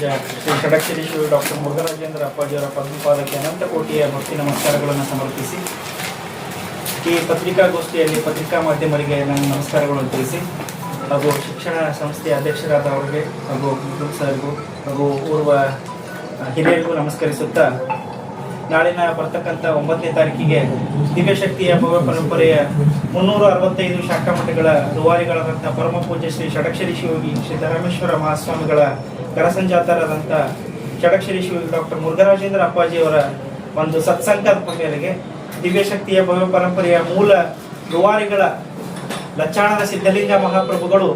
ಪೂಜ್ಯ ಶ್ರೀ ಷಡಕ್ಷರಿ ಶ್ರೀ ಡಾಕ್ಟರ್ ಮುರುಘರಾಜೇಂದ್ರ ಅಪ್ಪಾಜಿಯವರ ಪದ್ಮಪಾದಕ್ಕೆ ಅನಂತ ಕೋಟಿಯ ಭಕ್ತಿ ನಮಸ್ಕಾರಗಳನ್ನು ಸಮರ್ಪಿಸಿ ಈ ಪತ್ರಿಕಾಗೋಷ್ಠಿಯಲ್ಲಿ ಪತ್ರಿಕಾ ಮಾಧ್ಯಮರಿಗೆ ನಾನು ನಮಸ್ಕಾರಗಳನ್ನು ತಿಳಿಸಿ ಹಾಗೂ ಶಿಕ್ಷಣ ಸಂಸ್ಥೆಯ ಅಧ್ಯಕ್ಷರಾದವರಿಗೆ ಹಾಗೂ ಸರ್ಗೂ ಹಾಗೂ ಪೂರ್ವ ಹಿರಿಯರಿಗೂ ನಮಸ್ಕರಿಸುತ್ತಾ ನಾಳಿನ ಬರ್ತಕ್ಕಂಥ 9ನೇ ತಾರೀಕಿಗೆ ದಿವ್ಯಶಕ್ತಿಯ ಭವ್ಯ ಪರಂಪರೆಯ 365 ಶಾಖಾ ಮಠಗಳ ದುವಾರಿಗಳಾದಂಥ ಪರಮ ಪೂಜ್ಯ ಶ್ರೀ ಷಡಕ್ಷರಿ ಶಿವಯೋಗಿ ಸಿದ್ದರಾಮೇಶ್ವರ ಮಹಾಸ್ವಾಮಿಗಳ ಕರಸಂಜಾತರಾದಂಥ ಷಡಕ್ಷರಿ ಶಿವಯೋಗಿ ಡಾಕ್ಟರ್ ಮುರುಘರಾಜೇಂದ್ರ ಅಪ್ಪಾಜಿಯವರ ಒಂದು ಸತ್ಸಂಕಲ್ಪ ಮೇರೆಗೆ ದಿವ್ಯಶಕ್ತಿಯ ಭವ್ಯ ಪರಂಪರೆಯ ಮೂಲ ದುವಾರಿಗಳ ಲಚ್ಚಾಣದ ಸಿದ್ಧಲಿಂಗ ಮಹಾಪ್ರಭುಗಳು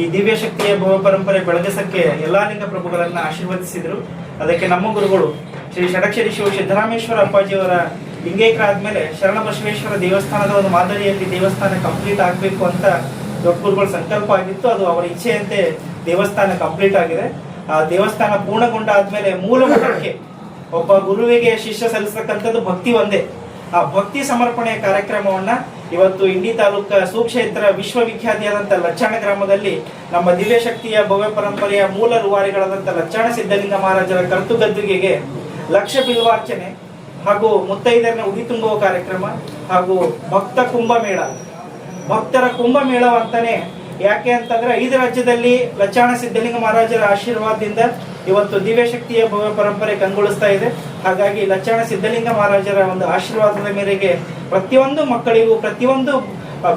ಈ ದಿವ್ಯಶಕ್ತಿಯ ಭವ್ಯ ಪರಂಪರೆ ಬೆಳಗಿಸಕ್ಕೆ ಎಲ್ಲಾ ಲಿಂಗ ಪ್ರಭುಗಳನ್ನ ಆಶೀರ್ವದಿಸಿದರು. ಅದಕ್ಕೆ ನಮ್ಮ ಗುರುಗಳು ಶ್ರೀ ಷಡಕ್ಷರಿ ಶಿವ ಸಿದ್ದರಾಮೇಶ್ವರ ಅಪ್ಪಾಜಿಯವರ ಲಿಂಗೈಕ್ಯ ಆದ್ಮೇಲೆ ಶರಣ ಬಸವೇಶ್ವರ ದೇವಸ್ಥಾನದ ಒಂದು ಮಾದರಿಯಲ್ಲಿ ದೇವಸ್ಥಾನ ಕಂಪ್ಲೀಟ್ ಆಗಬೇಕು ಅಂತ ದೊಡ್ಡ ಗುರುಗಳ ಸಂಕಲ್ಪ ಆಗಿತ್ತು. ಅದು ಅವರ ಇಚ್ಛೆಯಂತೆ ದೇವಸ್ಥಾನ ಕಂಪ್ಲೀಟ್ ಆಗಿದೆ. ಆ ದೇವಸ್ಥಾನ ಪೂರ್ಣಗೊಂಡ ಆದ್ಮೇಲೆ ಮೂಲ ಮಠಕ್ಕೆ ಒಬ್ಬ ಗುರುವಿಗೆ ಶಿಷ್ಯ ಸಲ್ಲಿಸತಕ್ಕಂಥದ್ದು ಭಕ್ತಿ ಒಂದೇ. ಆ ಭಕ್ತಿ ಸಮರ್ಪಣೆಯ ಕಾರ್ಯಕ್ರಮವನ್ನ ಇವತ್ತು ಇಂಡಿ ತಾಲೂಕ ಸುಕ್ಷೇತ್ರ ವಿಶ್ವವಿಖ್ಯಾತಿಯಾದಂಥ ಲಚ್ಚಾಣ ಗ್ರಾಮದಲ್ಲಿ ನಮ್ಮ ದಿವ್ಯಶಕ್ತಿಯ ಭವ್ಯ ಪರಂಪರೆಯ ಮೂಲ ರೂವಾರಿಗಳಾದಂಥ ಲಚ್ಚಾಣ ಸಿದ್ಧಲಿಂಗ ಮಹಾರಾಜರ ಕರ್ತುಗದ್ದುಗೆಗೆ ಲಕ್ಷ ಬಿಲ್ವಾರ್ಚನೆ ಹಾಗೂ ಮುತ್ತೈದರನ್ನ ಉಡಿ ತುಂಬುವ ಕಾರ್ಯಕ್ರಮ ಹಾಗೂ ಭಕ್ತರ ಕುಂಭಮೇಳ ಅಂತಾನೆ. ಯಾಕೆ ಅಂತಂದ್ರೆ 5 ರಾಜ್ಯದಲ್ಲಿ ಲಚ್ಚಾಣ ಸಿದ್ಧಲಿಂಗ ಮಹಾರಾಜರ ಆಶೀರ್ವಾದದಿಂದ ಇವತ್ತು ದಿವ್ಯಶಕ್ತಿಯ ಭವ್ಯ ಪರಂಪರೆ ಕಂಗೊಳಿಸ್ತಾ ಇದೆ. ಹಾಗಾಗಿ ಲಚ್ಚಾಣ ಸಿದ್ಧಲಿಂಗ ಮಹಾರಾಜರ ಒಂದು ಆಶೀರ್ವಾದದ ಮೇರೆಗೆ ಪ್ರತಿಯೊಂದು ಮಕ್ಕಳಿಗೂ ಪ್ರತಿಯೊಂದು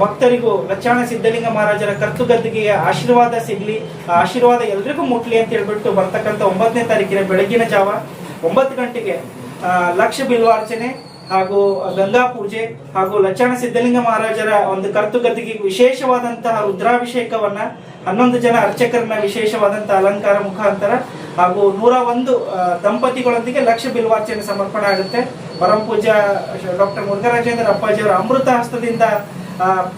ಭಕ್ತರಿಗೂ ಲಚ್ಚಾಣ ಸಿದ್ಧಲಿಂಗ ಮಹಾರಾಜರ ಕರ್ತುಗದ್ದಿಗೆ ಆಶೀರ್ವಾದ ಸಿಗ್ಲಿ, ಆ ಆಶೀರ್ವಾದ ಎಲ್ರಿಗೂ ಮುಟ್ಲಿ ಅಂತ ಹೇಳ್ಬಿಟ್ಟು ಬರ್ತಕ್ಕಂಥ 9ನೇ ತಾರೀಕಿನ ಬೆಳಗಿನ ಜಾವ 9 ಗಂಟೆಗೆ ಲಕ್ಷ ಬಿಲ್ವಾರ್ಚನೆ ಹಾಗೂ ಗಂಗಾ ಪೂಜೆ ಹಾಗೂ ಲಚ್ಚಾಣ ಸಿದ್ಧಲಿಂಗ ಮಹಾರಾಜರ ಒಂದು ಕರ್ತುಗದ್ದಿಗೆ ವಿಶೇಷವಾದಂತಹ ರುದ್ರಾಭಿಷೇಕವನ್ನ 11 ಜನ ಅರ್ಚಕರನ್ನ ವಿಶೇಷವಾದಂತಹ ಅಲಂಕಾರ ಮುಖಾಂತರ ಹಾಗೂ 101 ದಂಪತಿಗಳೊಂದಿಗೆ ಲಕ್ಷ ಬಿಲ್ವಾರ್ಚನೆ ಸಮರ್ಪಣೆ ಆಗುತ್ತೆ. ಪರಮ ಪೂಜ್ಯ ಡಾಕ್ಟರ್ ಮುರುಘರಾಜೇಂದ್ರ ಅಪ್ಪಾಜಿಯವರ ಅಮೃತ ಹಸ್ತದಿಂದ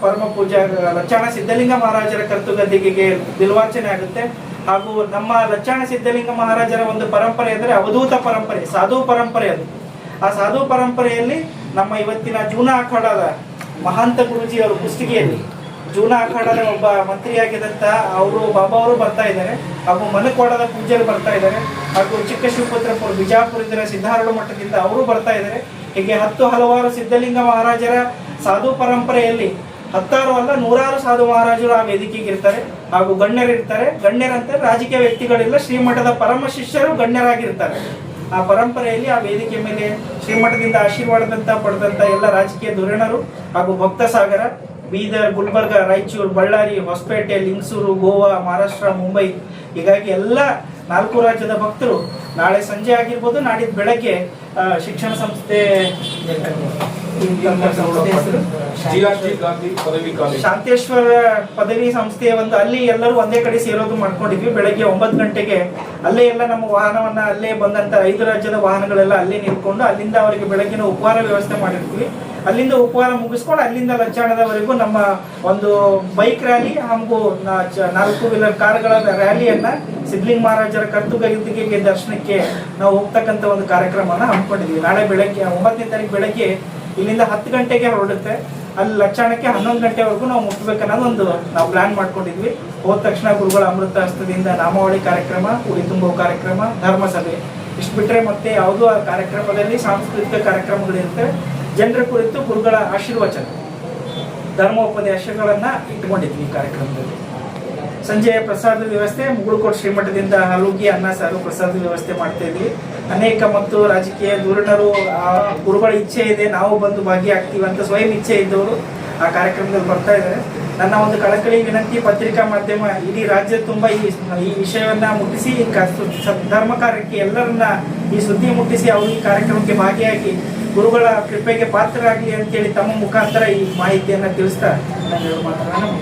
ಪರಮ ಪೂಜ್ಯ ಲಚ್ಚಾಣ ಸಿದ್ಧಲಿಂಗ ಮಹಾರಾಜರ ಕರ್ತುಗದ್ದಿಗೆಗೆ ಬಿಲ್ವಾರ್ಚನೆ ಆಗುತ್ತೆ. ಹಾಗೂ ನಮ್ಮ ಲಚ್ಚಾಣ ಸಿದ್ಧಲಿಂಗ ಮಹಾರಾಜರ ಒಂದು ಪರಂಪರೆ ಅಂದರೆ ಅವಧೂತ ಪರಂಪರೆ, ಸಾಧು ಪರಂಪರೆ. ಅದು ಆ ಸಾಧು ಪರಂಪರೆಯಲ್ಲಿ ನಮ್ಮ ಇವತ್ತಿನ ಜೂನಾ ಅಖಾಡದ ಮಹಾಂತ ಗುರುಜಿ ಅವರು ಕುಷ್ಟಗಿಯಲ್ಲಿ ಜೂನಾ ಅಖಾಡದ ಒಬ್ಬ ಮಂತ್ರಿಯಾಗಿದ್ದಂತ ಅವರು ಬಾಬಾ ಅವರು ಬರ್ತಾ ಇದ್ದಾರೆ, ಹಾಗೂ ಮನಕೋಡದ ಪೂಜ್ಯರು ಬರ್ತಾ ಇದ್ದಾರೆ, ಹಾಗೂ ಚಿಕ್ಕ ಶಿವಪುತ್ರಪುರ ಬಿಜಾಪುರದ ಸಿದ್ಧಾರೂಢ ಮಠದಿಂದ ಅವರು ಬರ್ತಾ ಇದ್ದಾರೆ. ಹೀಗೆ ಹಲವಾರು ಸಿದ್ಧಲಿಂಗ ಮಹಾರಾಜರ ಸಾಧು ಪರಂಪರೆಯಲ್ಲಿ 10 ಅಲ್ಲ 100 ಸಾಧು ಮಹಾರಾಜರು ಆ ವೇದಿಕೆಗೆ ಇರ್ತಾರೆ. ಹಾಗೂ ಗಣ್ಯರಿರ್ತಾರೆ. ಗಣ್ಯರಂತೆ ರಾಜಕೀಯ ವ್ಯಕ್ತಿಗಳಿಲ್ಲ, ಶ್ರೀಮಠದ ಪರಮ ಶಿಷ್ಯರು ಗಣ್ಯರಾಗಿರ್ತಾರೆ. ಆ ಪರಂಪರೆಯಲ್ಲಿ ಆ ವೇದಿಕೆ ಮೇಲೆ ಶ್ರೀಮಠದಿಂದ ಆಶೀರ್ವಾದದಂತ ಪಡೆದಂತ ಎಲ್ಲ ರಾಜಕೀಯ ಧುರೀಣರು ಹಾಗೂ ಭಕ್ತ ಸಾಗರ ಬೀದರ್, ಗುಲ್ಬರ್ಗ, ರಾಯಚೂರು, ಬಳ್ಳಾರಿ, ಹೊಸಪೇಟೆ, ಲಿಂಗಸೂರು, ಗೋವಾ, ಮಹಾರಾಷ್ಟ್ರ, ಮುಂಬೈ, ಹೀಗಾಗಿ ಎಲ್ಲ 4 ರಾಜ್ಯದ ಭಕ್ತರು ನಾಳೆ ಸಂಜೆ ಆಗಿರ್ಬೋದು, ನಾಡಿದ್ದು ಬೆಳಗ್ಗೆ ಶಿಕ್ಷಣ ಸಂಸ್ಥೆ ಶಾಂತೇಶ್ವರ ಪದವಿ ಸಂಸ್ಥೆಯ ಒಂದು ಅಲ್ಲಿ ಎಲ್ಲರೂ ಒಂದೇ ಕಡೆ ಸೇರೋದು ಮಾಡ್ಕೊಂಡಿದ್ವಿ. ಬೆಳಗ್ಗೆ 9 ಗಂಟೆಗೆ ಅಲ್ಲೇ ಎಲ್ಲ ನಮ್ಮ ವಾಹನವನ್ನ ಅಲ್ಲೇ ಬಂದಂತ 5 ರಾಜ್ಯದ ವಾಹನಗಳೆಲ್ಲ ಅಲ್ಲೇ ನಿಂತ್ಕೊಂಡು ಅಲ್ಲಿಂದ ಅವರಿಗೆ ಬೆಳಗಿನ ಉಪಹಾರ ವ್ಯವಸ್ಥೆ ಮಾಡಿರ್ತೀವಿ. ಅಲ್ಲಿಂದ ಉಪಹಾರ ಮುಗಿಸ್ಕೊಂಡು ಅಲ್ಲಿಂದ ಲಚ್ಚಾಣದವರೆಗೂ ನಮ್ಮ ಒಂದು ಬೈಕ್ ರ್ಯಾಲಿ ಹಾಗೂ 4 ವೀಲರ್ ಕಾರ್ಗಳ ರ್ಯಾಲಿಯನ್ನ ಸಿದ್ಧಲಿಂಗ ಮಹಾರಾಜರ ಕರ್ತುಗದ್ದಿಗೆಗೆ ದರ್ಶನಕ್ಕೆ ನಾವು ಹೋಗ್ತಕ್ಕಂಥ ಒಂದು ಕಾರ್ಯಕ್ರಮನ ಹಮ್ಮಿಕೊಂಡಿದ್ವಿ. ನಾಳೆ ಬೆಳಗ್ಗೆ 9ನೇ ತಾರೀಕು ಬೆಳಗ್ಗೆ ಇಲ್ಲಿಂದ 10 ಗಂಟೆಗೆ ಹೊರಡುತ್ತೆ. ಅಲ್ಲಿ ಲಚ್ಚಾಣಕ್ಕೆ 11 ಗಂಟೆವರೆಗೂ ನಾವು ಮುಟ್ಟಬೇಕನ್ನೋದು ಒಂದು ನಾವು ಪ್ಲಾನ್ ಮಾಡ್ಕೊಂಡಿದ್ವಿ. ಹೋದ ತಕ್ಷಣ ಗುರುಗಳ ಅಮೃತ ಹಸ್ತದಿಂದ ನಾಮಾವಳಿ ಕಾರ್ಯಕ್ರಮ, ಉಡಿ ತುಂಬುವ ಕಾರ್ಯಕ್ರಮ, ಧರ್ಮಸಭೆ, ಇಷ್ಟು ಬಿಟ್ಟರೆ ಮತ್ತೆ ಯಾವುದೋ ಆ ಕಾರ್ಯಕ್ರಮದಲ್ಲಿ ಸಾಂಸ್ಕೃತಿಕ ಕಾರ್ಯಕ್ರಮಗಳಿರುತ್ತೆ. ಜನರ ಕುರಿತು ಗುರುಗಳ ಆಶೀರ್ವಚನ, ಧರ್ಮೋಪದೇಶಗಳನ್ನ ಇಟ್ಕೊಂಡಿದ್ವಿ ಈ ಕಾರ್ಯಕ್ರಮದಲ್ಲಿ. ಸಂಜೆ ಪ್ರಸಾದ ವ್ಯವಸ್ಥೆ ಮುಗುಳುಕೋಟೆ ಶ್ರೀಮಠದಿಂದ ಹಲುಗಿ, ಅನ್ನ, ಸಾರು ಪ್ರಸಾದ ವ್ಯವಸ್ಥೆ ಮಾಡ್ತಾ ಇದ್ವಿ. ಅನೇಕ ಮತ್ತು ರಾಜಕೀಯ ಧುರೀಣರು ಗುರುಗಳ ಇಚ್ಛೆ ಇದೆ ನಾವು ಬಂದು ಭಾಗಿಯಾಗ್ತೀವಿ ಅಂತ ಸ್ವಯಂ ಇಚ್ಛೆ ಇದ್ದವರು ಆ ಕಾರ್ಯಕ್ರಮದಲ್ಲಿ ಬರ್ತಾ ಇದ್ದಾರೆ. ನನ್ನ ಒಂದು ಕಳಕಳಿ ವಿನಂತಿ, ಪತ್ರಿಕಾ ಮಾಧ್ಯಮ ಇಡೀ ರಾಜ್ಯ ತುಂಬ ಈ ವಿಷಯವನ್ನ ಮುಟ್ಟಿಸಿ ಧರ್ಮ ಕಾರ್ಯಕ್ಕೆ ಎಲ್ಲರನ್ನ ಈ ಸುದ್ದಿ ಮುಟ್ಟಿಸಿ ಅವರು ಈ ಕಾರ್ಯಕ್ರಮಕ್ಕೆ ಭಾಗಿಯಾಗಿ ಗುರುಗಳ ಕೃಪೆಗೆ ಪಾತ್ರರಾಗಲಿ ಅಂತೇಳಿ ತಮ್ಮ ಮುಖಾಂತರ ಈ ಮಾಹಿತಿಯನ್ನ ತಿಳಿಸ್ತಾ ನಾನು ಮಾತನಾಡೋಣ.